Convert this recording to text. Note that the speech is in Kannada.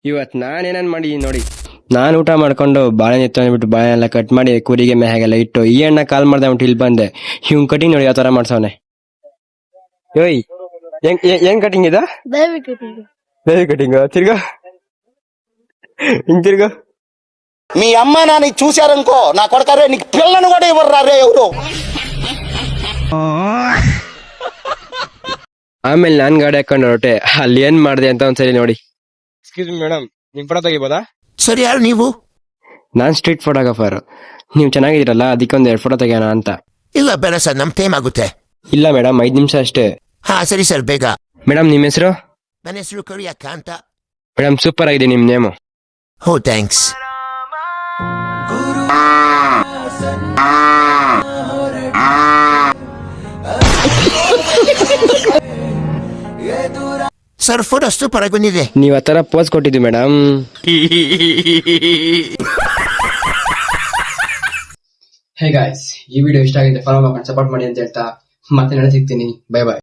ಇವತ್ ನಾನೇನೇನ್ ಮಾಡಿದೀನಿ ನೋಡಿ. ನಾನು ಊಟ ಮಾಡ್ಕೊಂಡು ಬಾಳೆಹಣ್ಣು ಎತ್ತು ಅಂದ್ಬಿಟ್ಟು ಬಾಳೆಹಣ್ಣೆಲ್ಲ ಕಟ್ ಮಾಡಿ ಕುರಿಗೆ ಮೇಹಾಗೆಲ್ಲ ಇಟ್ಟು ಈ ಅಣ್ಣ ಕಾಲ್ ಮಾಡ್ದೆ ಉಂಟು ಇಲ್ಲಿ ಬಂದೆ. ಇವ್ನ್ ಕಟಿಂಗ್ ನೋಡಿ ಯಾವ ತರ ಮಾಡ್ಸವನೆ. ಯೋಯ್ ಹೆಂಗ್ ಕಟಿಂಗ್ ಇದ? ಬೇಬಿ ಕಟಿಂಗ್ ತಿರ್ಗಾ ಹಿಂಗ್ ತಿರ್ಗಾ. మీ అమ్మ నాని చూశారనుకో నా కొడకరే నీకు పిల్లను కూడా ఇవ్వరు ఎవరు. ಆಮೇಲೆ ನಾನ್ ಗಾಡಿ ಹಾಕೊಂಡು ಹೊರಟೆ. ಅಲ್ಲಿ ಏನ್ ಮಾಡಿದೆ ಅಂತ ಒಂದ್ಸರಿ ನೋಡಿ. ಎಕ್ಸ್ಕ್ಯೂಸ್ ಮಿ ಮೇಡಮ್, ನಿಮ್ ಫೋಟೋ ತೆಗಿಬೋದಾ? ಸರಿ, ಯಾರು ನೀವು? ನಾನ್ ಸ್ಟ್ರೀಟ್ ಫೋಟೋಗ್ರಾಫರ್. ನೀವು ಚೆನ್ನಾಗಿದ್ದೀರಲ್ಲ, ಅದಕ್ಕೆ ಒಂದ್ 2 ಫೋಟೋ ತೆಗಿಯೋಣ ಅಂತ. ಇಲ್ಲ ಬೇಡ ಸರ್, ನಮ್ ಟೈಮ್ ಆಗುತ್ತೆ. ಇಲ್ಲ ಮೇಡಮ್, 5 ನಿಮಿಷ ಅಷ್ಟೇ. ಹಾ ಸರಿ ಸರ್, ಬೇಗ. ಮೇಡಮ್ ನಿಮ್ ಹೆಸರು? ನನ್ನ ಹೆಸರು ಕರಿಯಕ್ಕ ಅಂತ. ಮೇಡಮ್ ಸೂಪರ್ ಆಗಿದೆ ನಿಮ್ ನೇಮು. ಹೋ ಥ್ಯಾಂಕ್ಸ್. ಸರ್ ಫೋಟೋ ಸೂಪರ್ ಆಗಿ ಬಂದಿದೆ. ನೀವ್ ಆ ತರ ಪೋಸ್ ಕೊಟ್ಟಿದ್ವಿ ಮೇಡಮ್. ಹೇ ಗಾಯ್ಸ್, ಈ ವಿಡಿಯೋ ಇಷ್ಟ ಆಗಿದೆ, ಫಾಲೋ ಮಾಡ್ಕೊಂಡು ಸಪೋರ್ಟ್ ಮಾಡಿ ಅಂತ ಹೇಳ್ತಾ ಮತ್ತೆ ನಾನು ಸಿಗ್ತೀನಿ. ಬೈ ಬಾಯ್.